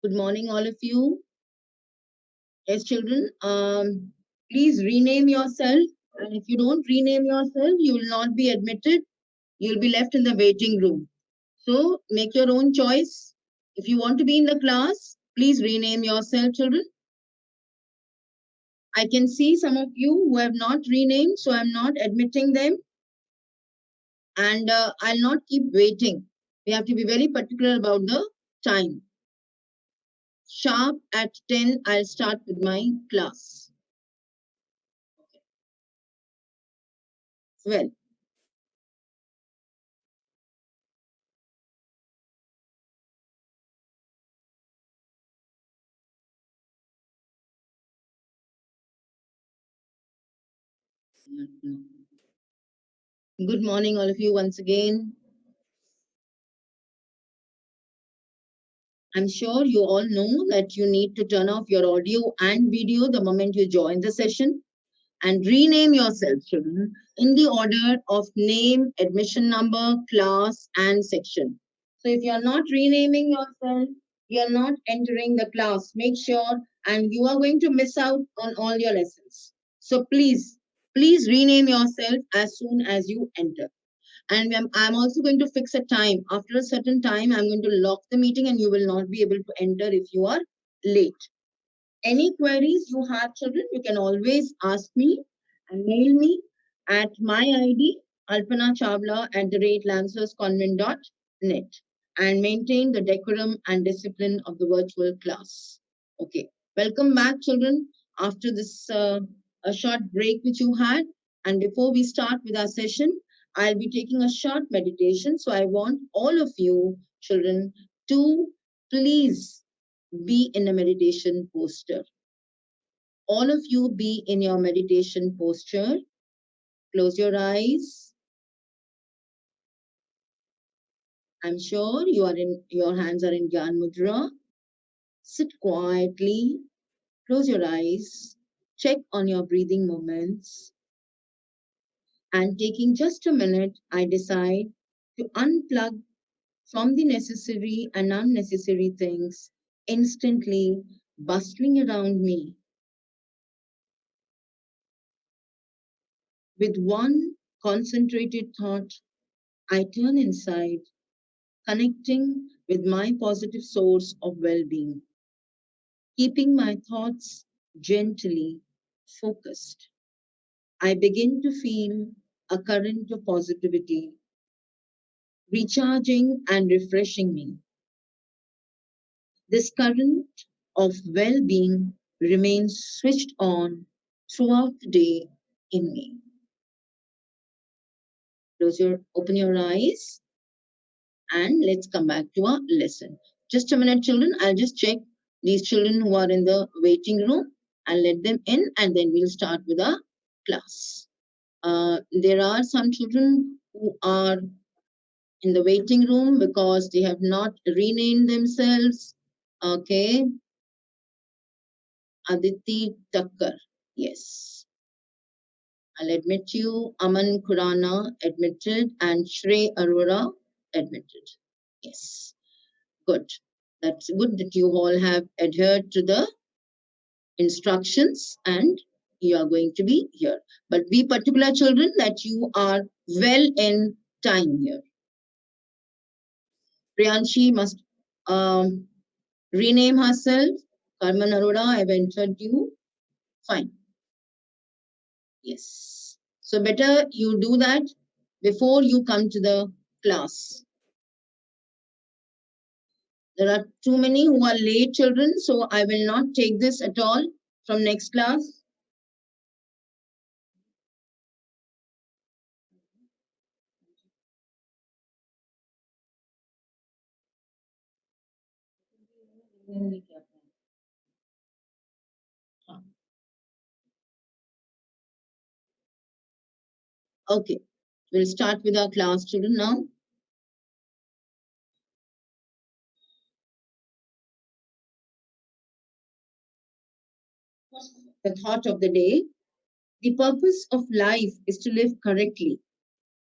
Good morning, all of you. Yes, children, please rename yourself. And if you don't rename yourself, you will not be admitted. You'll be left in the waiting room. So make your own choice. If you want to be in the class, please rename yourself, children. I can see some of you who have not renamed, so I'm not admitting them. And I'll not keep waiting. We have to be very particular about the time. Sharp at 10, I'll start with my class. Well, good morning, all of you, once again. I'm sure you all know that you need to turn off your audio and video the moment you join the session and rename yourself, children, in the order of name, admission number, class, and section. So if you're not renaming yourself, you're not entering the class. Make sure, and you are going to miss out on all your lessons. So please rename yourself as soon as you enter. And I'm also going to fix a time. After a certain time, I'm going to lock the meeting and you will not be able to enter if you are late. Any queries you have, children, you can always ask me and mail me at my ID, alpanachavla@lancersconvent.net, and maintain the decorum and discipline of the virtual class. Okay. Welcome back, children, after this a short break which you had. And before we start with our session, I'll be taking a short meditation. So I want all of you, children, to please be in a meditation posture. All of you be in your meditation posture. Close your eyes. I'm sure your hands are in Gyan Mudra. Sit quietly. Close your eyes. Check on your breathing movements. And taking just a minute, I decide to unplug from the necessary and unnecessary things instantly bustling around me. With one concentrated thought, I turn inside, connecting with my positive source of well-being, keeping my thoughts gently focused. I begin to feel a current of positivity, recharging and refreshing me. This current of well-being remains switched on throughout the day in me. Open your eyes, and let's come back to our lesson. Just a minute, children. I'll just check these children who are in the waiting room and let them in, and then we'll start with our class. There are some children who are in the waiting room because they have not renamed themselves. Okay. Aditi Thakkar. Yes. I'll admit you. Aman Khurana admitted and Shrey Arora admitted. Yes. Good. That's good that you all have adhered to the instructions and you are going to be here. But be particular, children, that you are well in time here. Priyanshi must rename herself. Karman Arora, I've entered you. Fine. Yes. So better you do that before you come to the class. There are too many who are late, children, so I will not take this at all from next class. Okay, we'll start with our class, children, now. The thought of the day. The purpose of life is to live correctly,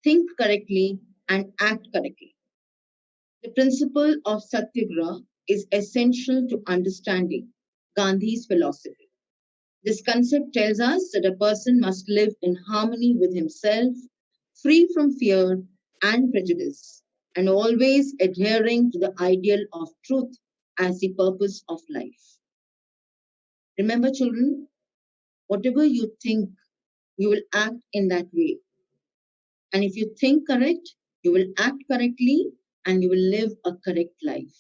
think correctly, and act correctly. The principle of Satyagraha is essential to understanding Gandhi's philosophy. This concept tells us that a person must live in harmony with himself, free from fear and prejudice, and always adhering to the ideal of truth as the purpose of life. Remember, children, whatever you think, you will act in that way. And if you think correct, you will act correctly and you will live a correct life.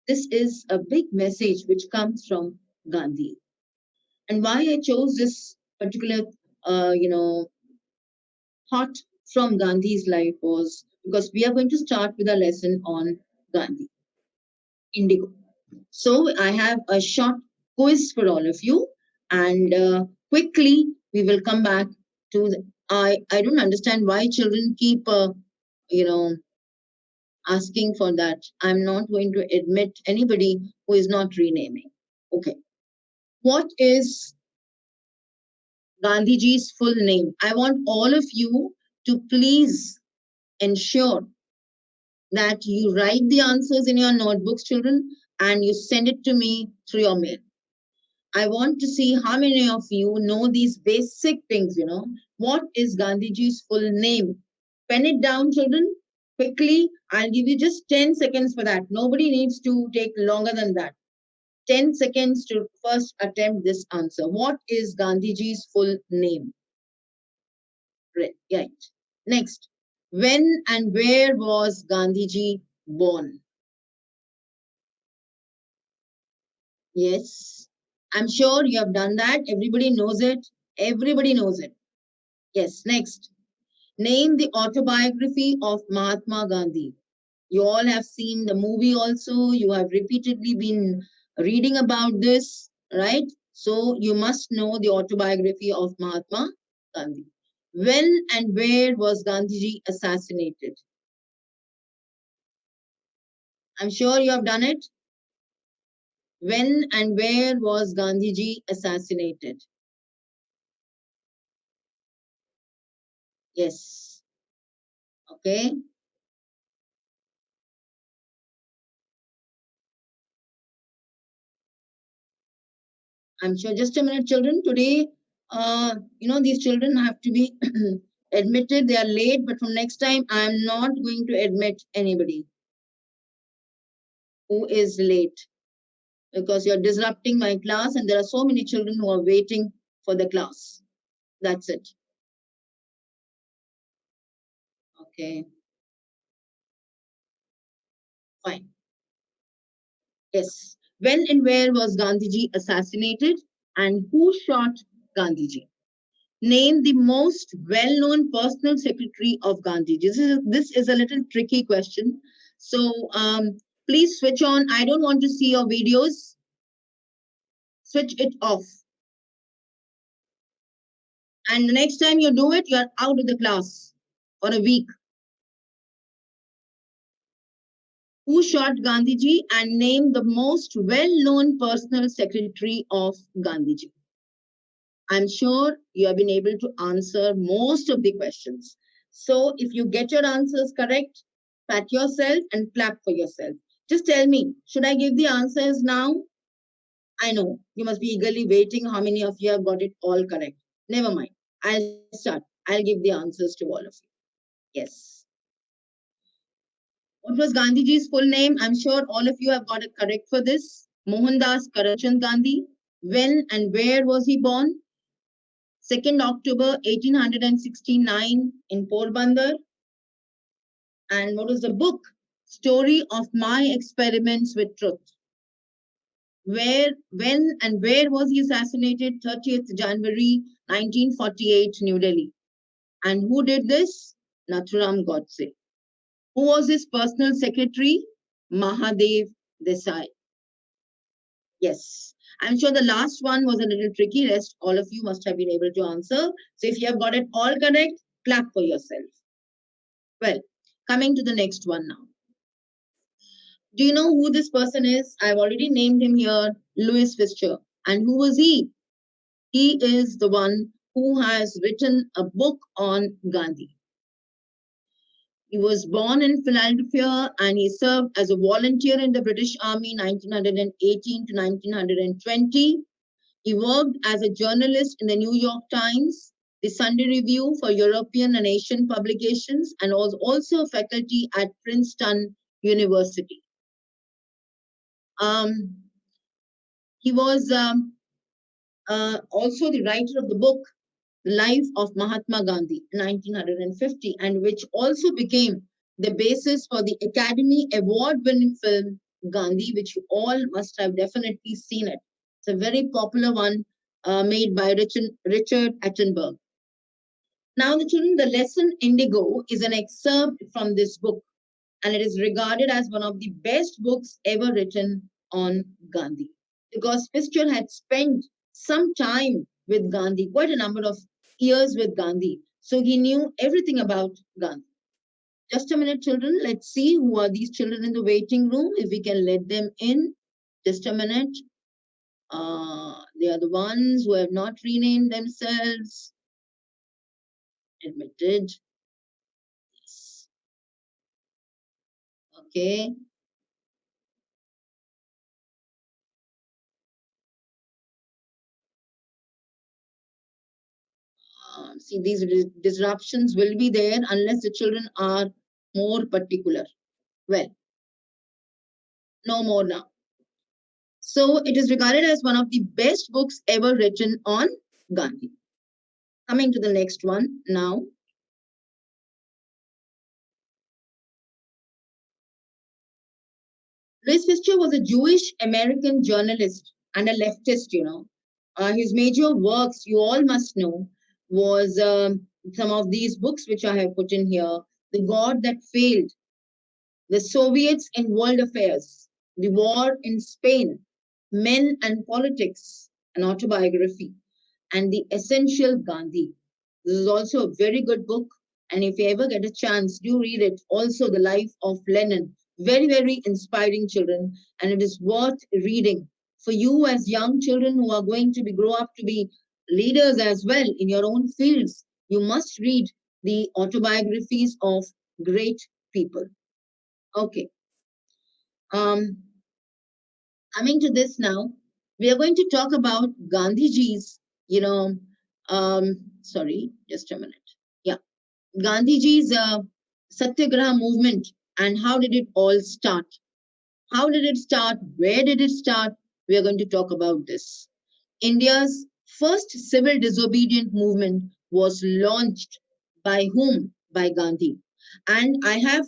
This is a big message which comes from Gandhi. And why I chose this particular, thought from Gandhi's life was because we are going to start with a lesson on Gandhi, Indigo. So I have a short quiz for all of you, and quickly we will come back to the. I don't understand why children keep you know asking for that. I'm not going to admit anybody who is not renaming. Okay, what is Gandhiji's full name? I want all of you to please ensure that you write the answers in your notebooks, children, and you send it to me through your mail. I want to see how many of you know these basic things, What is Gandhiji's full name? Pen it down, children, quickly. I'll give you just 10 seconds for that. Nobody needs to take longer than that. 10 seconds to first attempt this answer. What is Gandhiji's full name? Right. Next. When and where was Gandhiji born? Yes. I'm sure you have done that. Everybody knows it. Everybody knows it. Yes. Next. Name the autobiography of Mahatma Gandhi. You all have seen the movie also. You have repeatedly been reading about this, right? So you must know the autobiography of Mahatma Gandhi. When and where was Gandhiji assassinated? I'm sure you have done it. When and where was Gandhiji assassinated? Yes. Okay. I'm sure. Just a minute, children. Today, these children have to be admitted. They are late, but from next time, I'm not going to admit anybody who is late because you're disrupting my class, and there are so many children who are waiting for the class. That's it. Okay, fine. Yes. When and where was Gandhiji assassinated, and who shot Gandhiji? Name the most well-known personal secretary of Gandhiji. This is a little tricky question. So please switch on. I don't want to see your videos. Switch it off. And the next time you do it, you're out of the class for a week. Who shot Gandhiji, and name the most well-known personal secretary of Gandhiji? I'm sure you have been able to answer most of the questions. So if you get your answers correct, pat yourself and clap for yourself. Just tell me, should I give the answers now? I know you must be eagerly waiting how many of you have got it all correct. Never mind. I'll start. I'll give the answers to all of you. Yes. What was Gandhiji's full name? I'm sure all of you have got it correct for this. Mohandas Karamchand Gandhi. When and where was he born? 2nd October 1869 in Porbandar. And what was the book? Story of My Experiments with Truth. When, and where was he assassinated? 30th January 1948, New Delhi. And who did this? Nathuram Godse. Who was his personal secretary? Mahadev Desai. Yes. I'm sure the last one was a little tricky. Rest, all of you must have been able to answer. So if you have got it all correct, clap for yourself. Well, coming to the next one now. Do you know who this person is? I've already named him here, Louis Fischer. And who was he? He is the one who has written a book on Gandhi. He was born in Philadelphia and he served as a volunteer in the British Army 1918 to 1920. He worked as a journalist in the New York Times, the Sunday Review for European and Asian publications, and was also a faculty at Princeton University. He was also the writer of the book Life of Mahatma Gandhi, 1950, and which also became the basis for the Academy Award-winning film Gandhi, which you all must have definitely seen it. It's a very popular one made by Richard Attenborough. Now, the children, the lesson Indigo is an excerpt from this book, and it is regarded as one of the best books ever written on Gandhi, because Fitzgerald had spent some time with Gandhi, quite a number of years with Gandhi. So he knew everything about Gandhi. Just a minute, children. Let's see who are these children in the waiting room, if we can let them in. Just a minute. They are the ones who have not renamed themselves. Admitted. Yes. Okay. See, these disruptions will be there unless the children are more particular. Well, no more now. So it is regarded as one of the best books ever written on Gandhi. Coming to the next one now. Louis Fischer was a Jewish American journalist and a leftist, you know. His major works, you all must know, was some of these books which I have put in here. The God That Failed, The Soviets in World Affairs, The War in Spain, Men and Politics, an autobiography, and The Essential Gandhi. This is also a very good book. And if you ever get a chance, do read it. Also, The Life of Lenin. Very, very inspiring, children. And it is worth reading. For you as young children who are going to grow up to be leaders as well in your own fields, you must read the autobiographies of great people. Okay. Um, Coming to this now, we are going to talk about Gandhiji's, you know, sorry, just a minute. Yeah, Gandhiji's Satyagraha movement and how did it all start? How did it start? Where did it start? We are going to talk about this. India's first civil disobedient movement was launched by whom? By Gandhi. And I have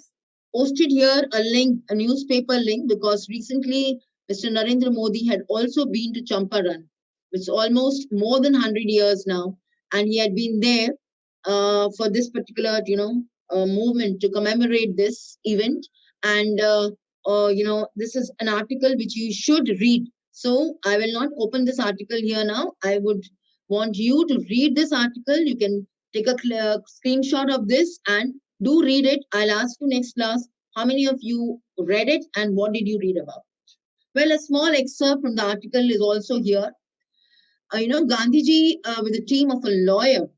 posted here a link, a newspaper link, because recently Mr. Narendra Modi had also been to Champaran. It's almost more than 100 years now. And he had been there for this particular, movement to commemorate this event. And, this is an article which you should read. So I will not open this article here now. I would want you to read this article. You can take a screenshot of this and do read it. I'll ask you next class, how many of you read it and what did you read about? Well, a small excerpt from the article is also here. Gandhiji, with a team of a lawyer,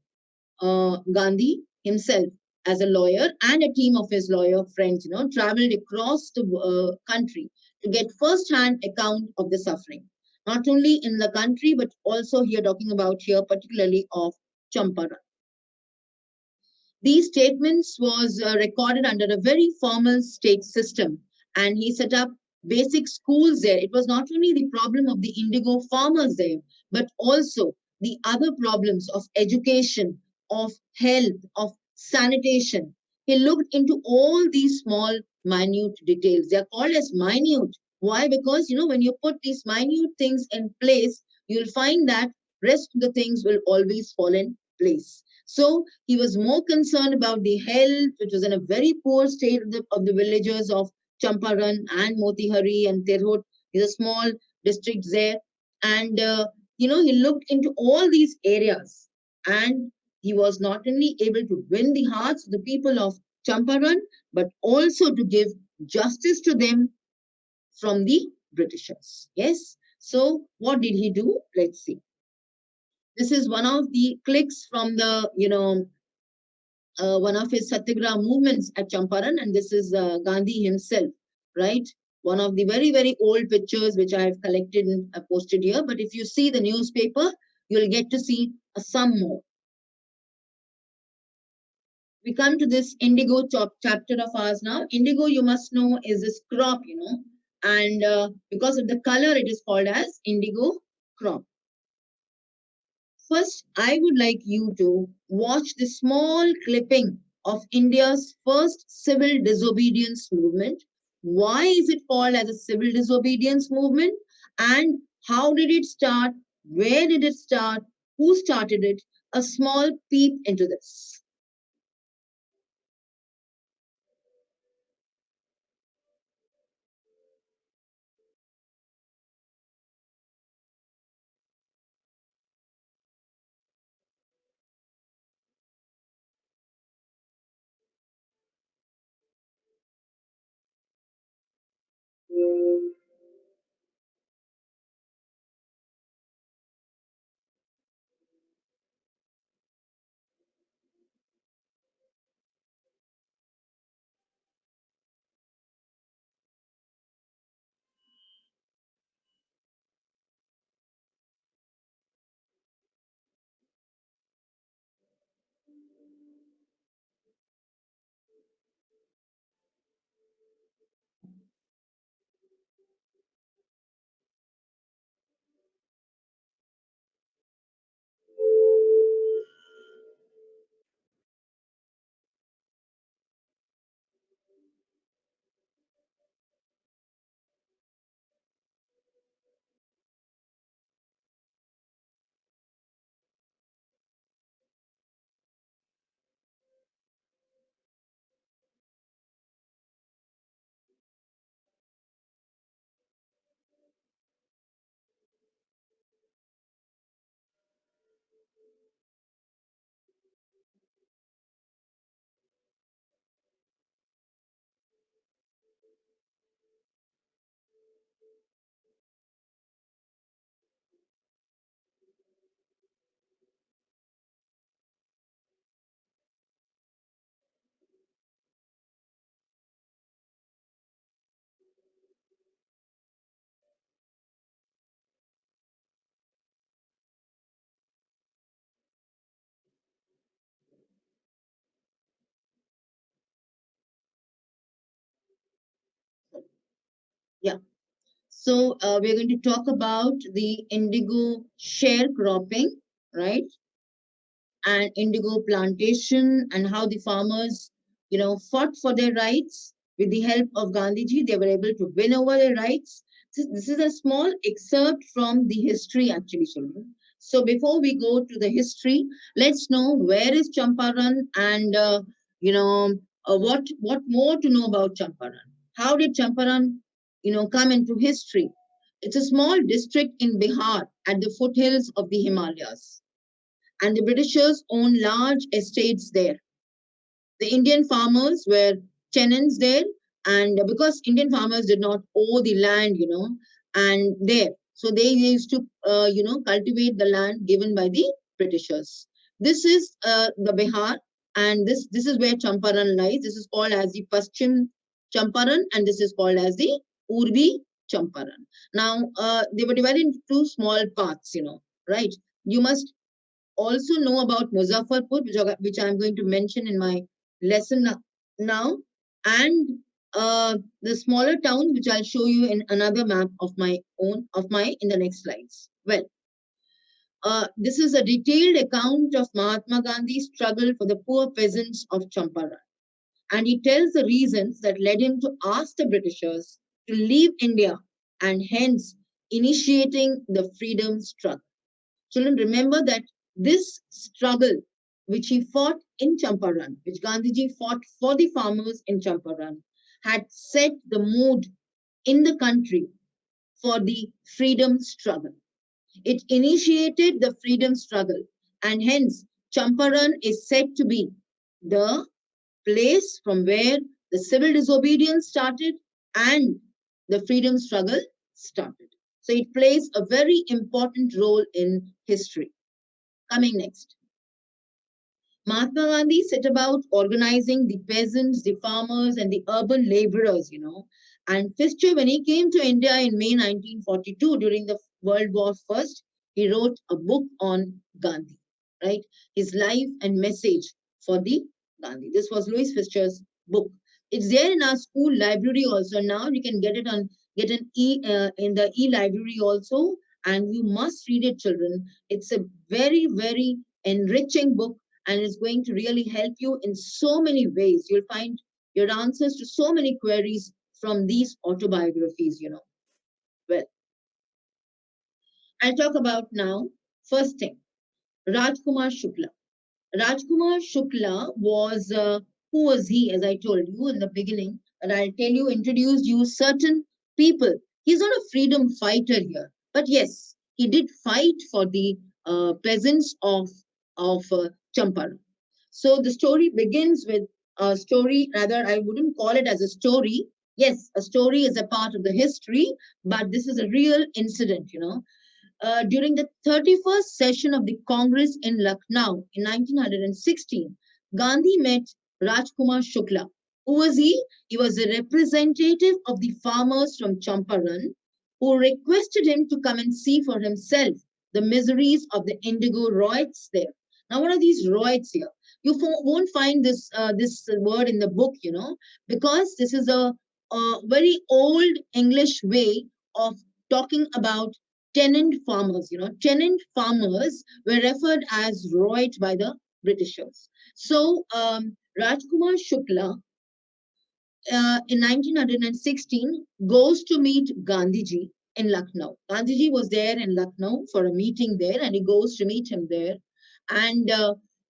Gandhi himself as a lawyer and a team of his lawyer friends, traveled across the country to get first-hand account of the suffering, not only in the country, but also here talking about here particularly of Champaran. These statements was recorded under a very formal state system, and he set up basic schools there. It was not only the problem of the indigo farmers there, but also the other problems of education, of health, of sanitation. He looked into all these small, minute details. They are called as minute. Why? Because, when you put these minute things in place, you'll find that rest of the things will always fall in place. So he was more concerned about the health, which was in a very poor state of the villagers of Champaran and Motihari and Tirhut. These are small districts there. And, he looked into all these areas. And he was not only able to win the hearts of the people of Champaran, but also to give justice to them from the Britishers. Yes. So what did he do? Let's see. This is one of the clicks from the, one of his Satyagraha movements at Champaran, and this is Gandhi himself, right? One of the very, very old pictures which I have collected and posted here. But if you see the newspaper, you'll get to see some more. We come to this indigo chapter of ours now. Indigo, you must know, is this crop, and because of the color, it is called as indigo crop. First, I would like you to watch the small clipping of India's first civil disobedience movement. Why is it called as a civil disobedience movement? And how did it start? Where did it start? Who started it? A small peep into this. Yeah. So we're going to talk about the indigo sharecropping, right? And indigo plantation and how the farmers, fought for their rights. With the help of Gandhiji, they were able to win over their rights. This is a small excerpt from the history, actually, children. So before we go to the history, let's know where is Champaran and, what more to know about Champaran. How did Champaran, come into history? It's a small district in Bihar at the foothills of the Himalayas, and the Britishers owned large estates there. The Indian farmers were tenants there, and because Indian farmers did not own the land, and there, so they used to, cultivate the land given by the Britishers. This is the Bihar, and this is where Champaran lies. This is called as the Paschim Champaran, and this is called as the Urbi Champaran. Now, they were divided into two small parts, right? You must also know about Muzaffarpur, which I'm going to mention in my lesson now, and the smaller towns, which I'll show you in another map of my own, in the next slides. Well, this is a detailed account of Mahatma Gandhi's struggle for the poor peasants of Champaran. And he tells the reasons that led him to ask the Britishers to leave India and hence initiating the freedom struggle. Children, remember that this struggle which he fought in Champaran, which Gandhiji fought for the farmers in Champaran, had set the mood in the country for the freedom struggle. It initiated the freedom struggle, and hence Champaran is said to be the place from where the civil disobedience started and the freedom struggle started. So it plays a very important role in history. Coming next. Mahatma Gandhi set about organizing the peasants, the farmers, and the urban laborers, And Fischer, when he came to India in May 1942 during the World War First, he wrote a book on Gandhi, right? His life and message for the Gandhi. This was Louis Fischer's book. It's there in our school library also. Now you can get an in the e-library also, and you must read it, children. It's a very, very enriching book, and it's going to really help you in so many ways. You'll find your answers to so many queries from these autobiographies. Well, I'll talk about now. First thing, Rajkumar Shukla. Rajkumar Shukla was, who was he, as I told you in the beginning, and I'll tell you, introduced you certain people. He's not a freedom fighter here, but yes, he did fight for the peasants of Champaran. So the story begins with a story, rather, I wouldn't call it as a story. Yes, a story is a part of the history, but this is a real incident. During the 31st session of the Congress in Lucknow in 1916, Gandhi met Rajkumar Shukla. Who was he? He was a representative of the farmers from Champaran who requested him to come and see for himself the miseries of the indigo riots there. Now, what are these riots here? You won't find this word in the book, because this is a very old English way of talking about tenant farmers. Tenant farmers were referred as roit by the Britishers. So Rajkumar Shukla in 1916 goes to meet Gandhiji in Lucknow. Gandhiji was there in Lucknow for a meeting there, and he goes to meet him there. And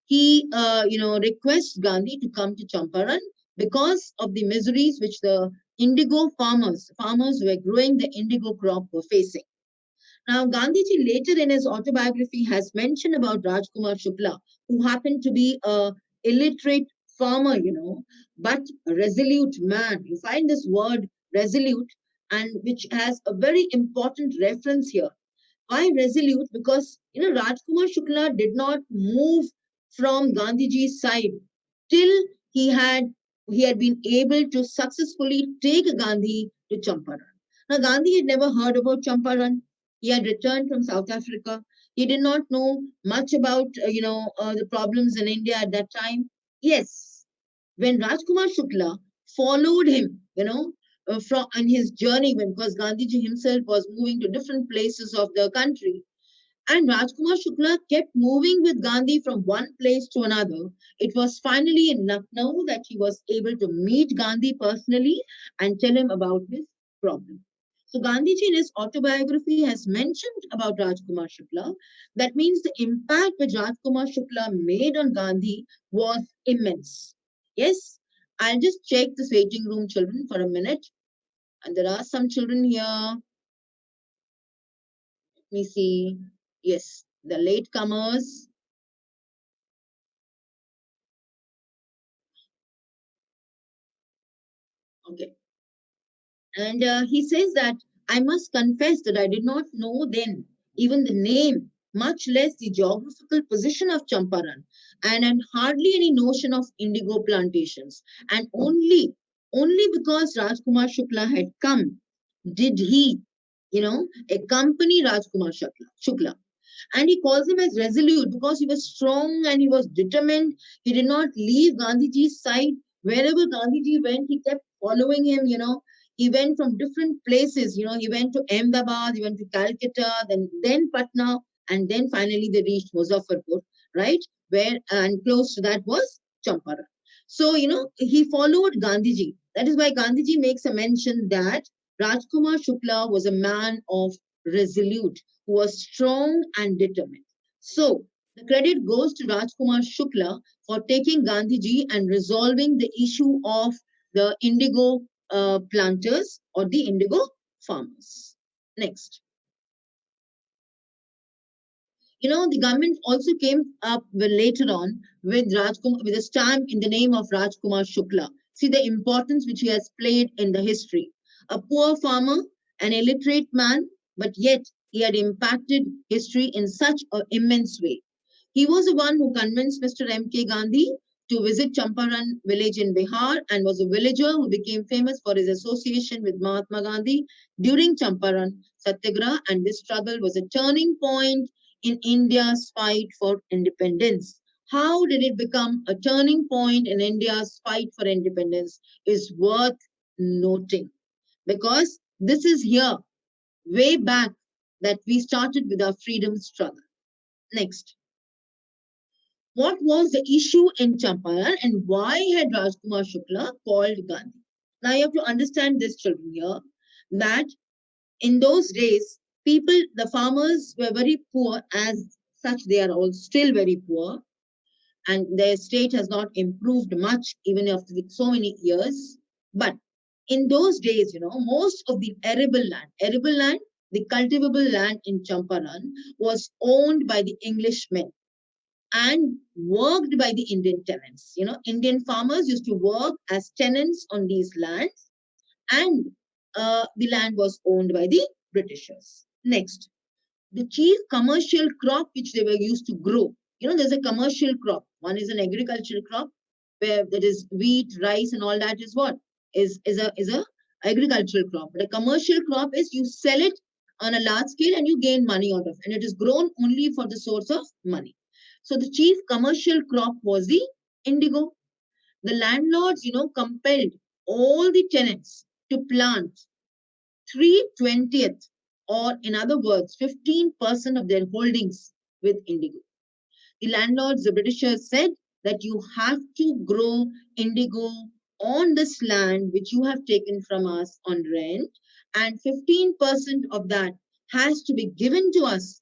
he requests Gandhi to come to Champaran because of the miseries which the indigo farmers who were growing the indigo crop, were facing. Now, Gandhiji later in his autobiography has mentioned about Rajkumar Shukla, who happened to be a illiterate farmer, but a resolute man. You find this word resolute, and which has a very important reference here. Why resolute? Because Rajkumar Shukla did not move from Gandhiji's side till he had he had been able to successfully take Gandhi to Champaran. Now, Gandhi had never heard about Champaran. He had returned from South Africa. He did not know much about the problems in India at that time. Yes, when Rajkumar Shukla followed him, from on his journey, when because Gandhiji himself was moving to different places of the country, and Rajkumar Shukla kept moving with Gandhi from one place to another. It was finally in Lucknow that he was able to meet Gandhi personally and tell him about his problem. So Gandhiji in his autobiography has mentioned about Rajkumar Shukla. That means the impact which Rajkumar Shukla made on Gandhi was immense. Yes, I'll just check this waiting room, children, for a minute. And there are some children here. Let me see. Yes, the latecomers. Okay. And he says that I must confess that I did not know then even the name, much less the geographical position of Champaran, and had hardly any notion of indigo plantations. And only because Rajkumar Shukla had come did he, accompany Rajkumar Shukla. And he calls him as resolute because he was strong and he was determined. He did not leave Gandhiji's side. Wherever Gandhiji went, he kept following him. He went from different places. He went to Ahmedabad, he went to Calcutta, then Patna, and then finally they reached Muzaffarpur, right? Where and close to that was Champara. So, he followed Gandhiji. That is why Gandhiji makes a mention that Rajkumar Shukla was a man of resolute, who was strong and determined. So, the credit goes to Rajkumar Shukla for taking Gandhiji and resolving the issue of the indigo planters or the indigo farmers. Next. The government also came up later on with a stamp in the name of Rajkumar Shukla. See the importance which he has played in the history. A poor farmer, an illiterate man, but yet he had impacted history in such an immense way. He was the one who convinced Mr. M.K. Gandhi to visit Champaran village in Bihar and was a villager who became famous for his association with Mahatma Gandhi during Champaran Satyagraha, and this struggle was a turning point in India's fight for independence. How did it become a turning point in India's fight for independence is worth noting, because this is here, way back, that we started with our freedom struggle. Next. What was the issue in Champaran and why had Rajkumar Shukla called Gandhi? Now you have to understand this, children, here, that in those days, people, the farmers were very poor, as such they are all still very poor, and their state has not improved much even after so many years. But in those days, most of the arable land, the cultivable land in Champaran was owned by the Englishmen and worked by the Indian tenants. Indian farmers used to work as tenants on these lands, and the land was owned by the Britishers. Next, the chief commercial crop which they were used to grow. There's a commercial crop. One is an agricultural crop, where that is wheat, rice, and all that is what is a agricultural crop. But a commercial crop is you sell it on a large scale and you gain money out of it, and it is grown only for the source of money. So the chief commercial crop was the indigo. The landlords, compelled all the tenants to plant 3/20th, or in other words, 15% of their holdings with indigo. The landlords, the Britishers, said that you have to grow indigo on this land which you have taken from us on rent, and 15% of that has to be given to us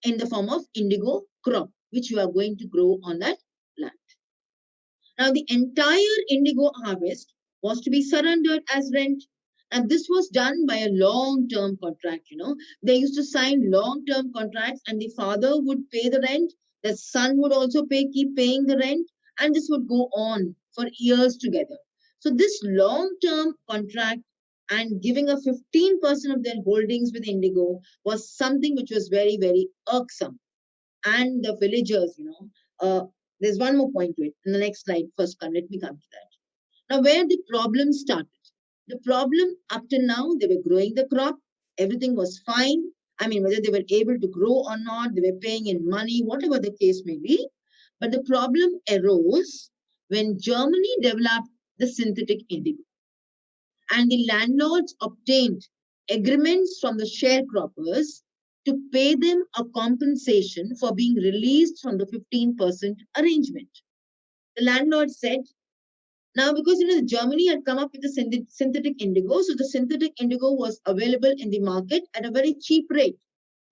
in the form of indigo crop, which you are going to grow on that land. Now, the entire indigo harvest was to be surrendered as rent. And this was done by a long-term contract. They used to sign long-term contracts, and the father would pay the rent, the son would also keep paying the rent, and this would go on for years together. So this long-term contract and giving a 15% of their holdings with indigo was something which was very, very irksome. And the villagers, there's one more point to it. In the next slide, first, let me come to that. Now, where the problem started. The problem up to now, they were growing the crop. Everything was fine. I mean, whether they were able to grow or not, they were paying in money, whatever the case may be. But the problem arose when Germany developed the synthetic indigo. And the landlords obtained agreements from the sharecroppers to pay them a compensation for being released from the 15% arrangement. The landlord said, now, because the Germany had come up with the synthetic indigo, so the synthetic indigo was available in the market at a very cheap rate,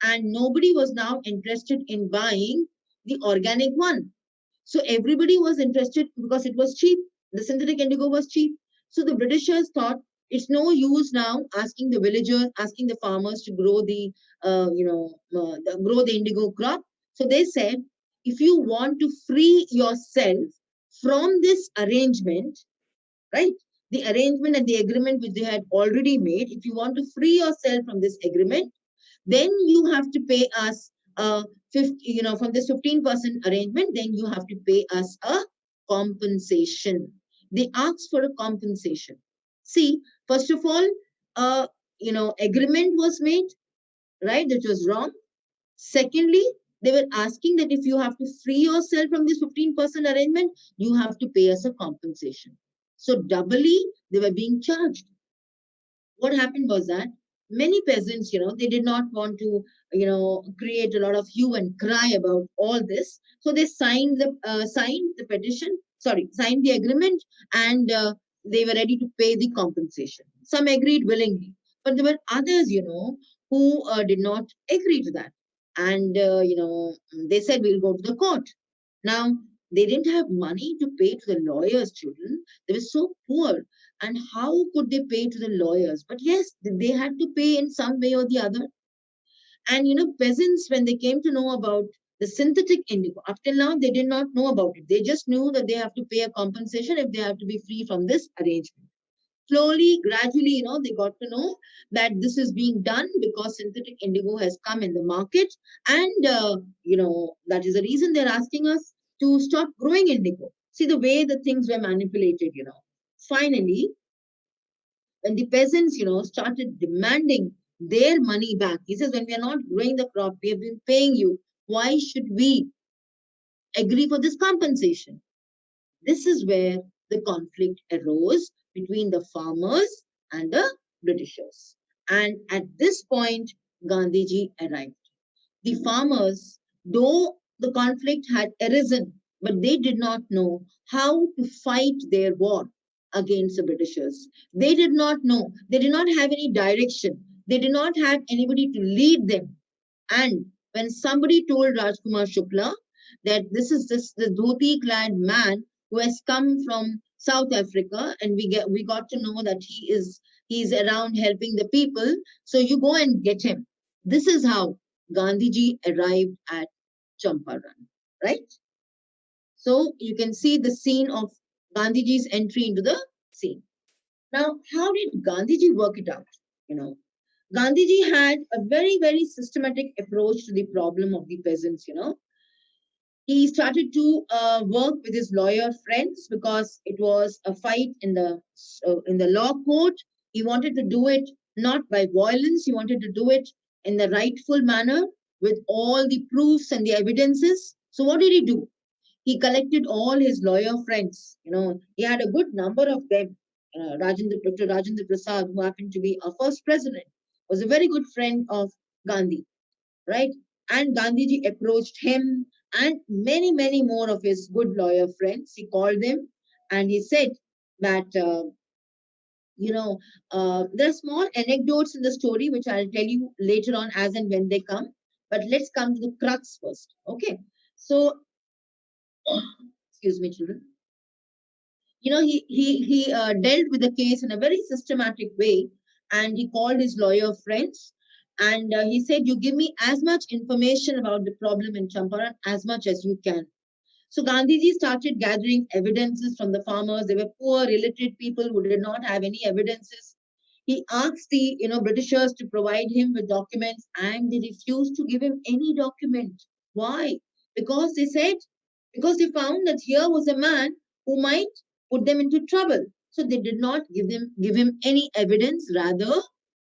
and nobody was now interested in buying the organic one. So everybody was interested because it was cheap. The synthetic indigo was cheap. So the Britishers thought it's no use now asking the villagers, asking the farmers to grow grow the indigo crop. So they said, if you want to free yourself from this arrangement, right? The arrangement and the agreement which they had already made, if you want to free yourself from this agreement, then you have to pay us 50, from this 15% arrangement, then you have to pay us a compensation. They asked for a compensation. See, first of all, agreement was made, right? That was wrong. Secondly, they were asking that if you have to free yourself from this 15% arrangement, you have to pay us a compensation. So doubly, they were being charged. What happened was that many peasants, they did not want to, create a lot of hue and cry about all this. So they signed the petition, signed the agreement, and they were ready to pay the compensation. Some agreed willingly, but there were others, who did not agree to that. And, they said, we'll go to the court. Now, they didn't have money to pay to the lawyers, children. They were so poor. And how could they pay to the lawyers? But yes, they had to pay in some way or the other. And, peasants, when they came to know about the synthetic indigo, up till now, they did not know about it. They just knew that they have to pay a compensation if they have to be free from this arrangement. Slowly, gradually, they got to know that this is being done because synthetic indigo has come in the market. And, that is the reason they're asking us to stop growing indigo. See the way the things were manipulated. Finally, when the peasants, started demanding their money back, he says, when we are not growing the crop, we have been paying you. Why should we agree for this compensation? This is where the conflict arose between the farmers and the Britishers. And at this point, Gandhiji arrived. The farmers, though the conflict had arisen, but they did not know how to fight their war against the Britishers. They did not know. They did not have any direction. They did not have anybody to lead them. And when somebody told Rajkumar Shukla that this is the dhoti clad man who has come from South Africa, and we got to know that he's around helping the people, so you go and get him. This is how Gandhiji arrived at Champaran, right? So you can see the scene of Gandhiji's entry into the scene. Now, how did Gandhiji work it out? You know, Gandhiji had a very, very systematic approach to the problem of the peasants. He started to work with his lawyer friends because it was a fight in the law court. He wanted to do it not by violence. He wanted to do it in the rightful manner with all the proofs and the evidences. So what did he do? He collected all his lawyer friends. He had a good number of them. Dr. Rajendra Prasad, who happened to be our first president, was a very good friend of Gandhi, right? And Gandhiji approached him and many, many more of his good lawyer friends. He called them and he said that, there are small anecdotes in the story which I'll tell you later on as and when they come. But let's come to the crux first. Okay. So, excuse me, children. He dealt with the case in a very systematic way, and he called his lawyer friends, and he said, "You give me as much information about the problem in Champaran as much as you can." So Gandhiji started gathering evidences from the farmers. They were poor, illiterate people who did not have any evidences. He asked the Britishers to provide him with documents, and they refused to give him any document. Why? Because they said, because they found that here was a man who might put them into trouble. So they did not give him any evidence. Rather,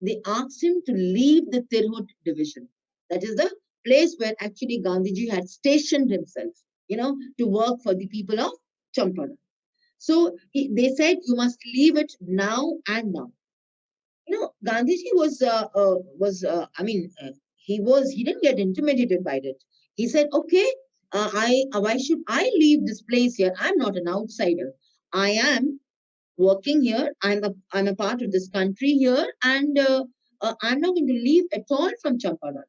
they asked him to leave the Tirhut division. That is the place where actually Gandhiji had stationed himself, to work for the people of Champaran. So they said, you must leave it now and now. Gandhiji he didn't get intimidated by it. He said, okay, why should I leave this place here? I'm not an outsider. I am working here. I'm a part of this country here, and I'm not going to leave at all from Champaran.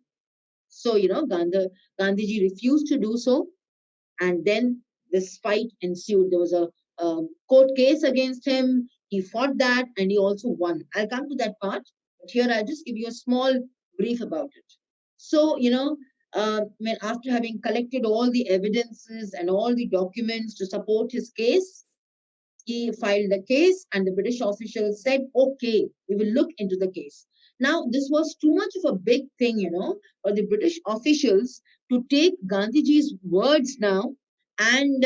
So, Gandhiji refused to do so, and then this fight ensued. There was a court case against him. He fought that and he also won. I'll come to that part, but here I'll just give you a small brief about it. So, when after having collected all the evidences and all the documents to support his case, he filed the case, and the British officials said, okay, we will look into the case. Now, this was too much of a big thing, for the British officials to take Gandhiji's words now. And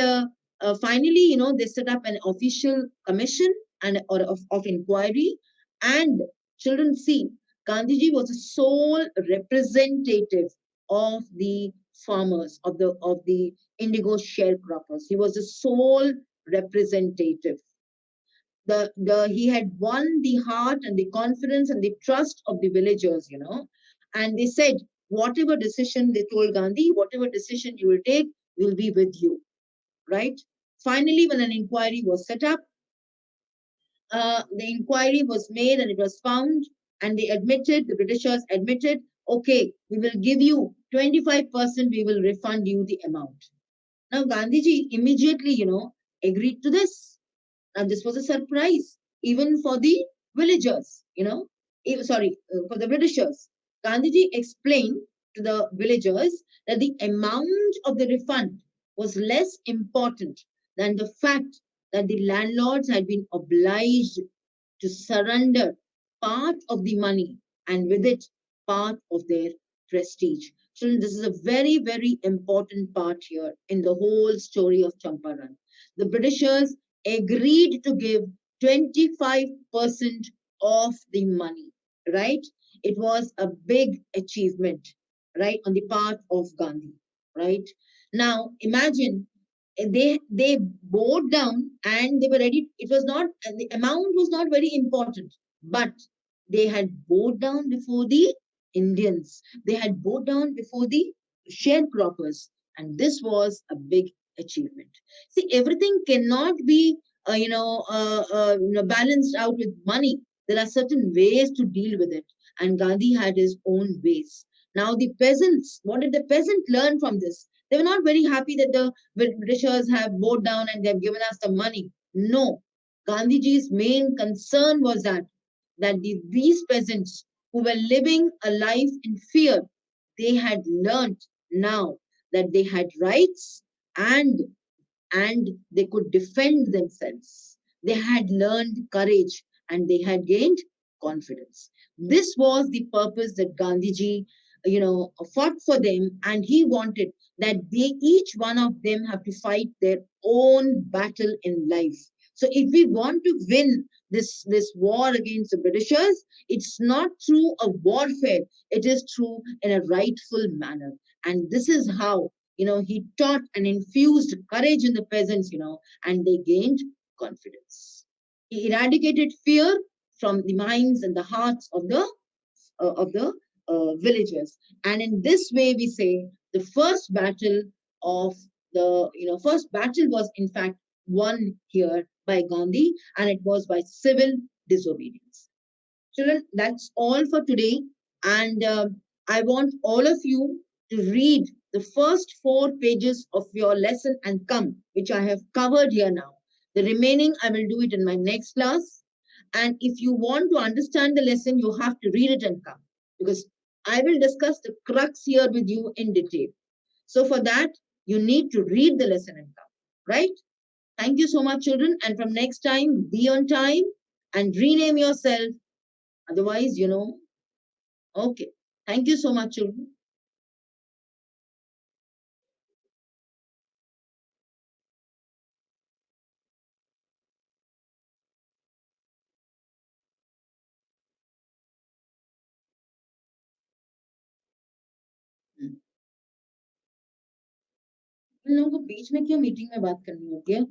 finally, they set up an official commission of inquiry. And children, see, Gandhiji was the sole representative of the farmers, of the indigo sharecroppers. He was the sole representative. He had won the heart and the confidence and the trust of the villagers. And they said, whatever decision, they told Gandhi, whatever decision you will take, will be with you, right? Finally, when an inquiry was set up, the inquiry was made and it was found, and the Britishers admitted, okay, we will give you 25%, we will refund you the amount. Now, Gandhiji immediately, agreed to this. And this was a surprise, even for the villagers. For the Britishers. Gandhiji explained to the villagers that the amount of the refund was less important than the fact that the landlords had been obliged to surrender part of the money and with it part of their prestige. Children, this is a very, very important part here in the whole story of Champaran. The Britishers agreed to give 25% of the money, right? It was a big achievement, right, on the part of Gandhi, right? Now, imagine they bowed down and they were ready. It was not, the amount was not very important, but they had bowed down before the Indians. They had bowed down before the sharecroppers, and this was a big achievement. See, everything cannot be, balanced out with money. There are certain ways to deal with it, and Gandhi had his own ways. Now, the peasants, what did the peasant learn from this? They were not very happy that the Britishers have bowed down and they have given us the money. No, Gandhiji's main concern was that these peasants who were living a life in fear, they had learnt now that they had rights and they could defend themselves. They had learned courage and they had gained confidence. This was the purpose that Gandhiji, fought for them, and he wanted that they each one of them have to fight their own battle in life. So if we want to win this war against the Britishers, it's not through a warfare, it is through in a rightful manner. And this is how he taught and infused courage in the peasants, and they gained confidence. He eradicated fear from the minds and the hearts of the villagers. And in this way, we say the first battle of first battle was in fact won here by Gandhi, and it was by civil disobedience. Children, that's all for today. And I want all of you to read the first 4 pages of your lesson and come, which I have covered here now. The remaining, I will do it in my next class. And if you want to understand the lesson, you have to read it and come, because I will discuss the crux here with you in detail. So for that, you need to read the lesson and come, right? Thank you so much, children. And from next time, be on time and rename yourself. Otherwise, okay. Thank you so much, children. इन लोगों को बीच में क्यों meeting में बात करनी होती है?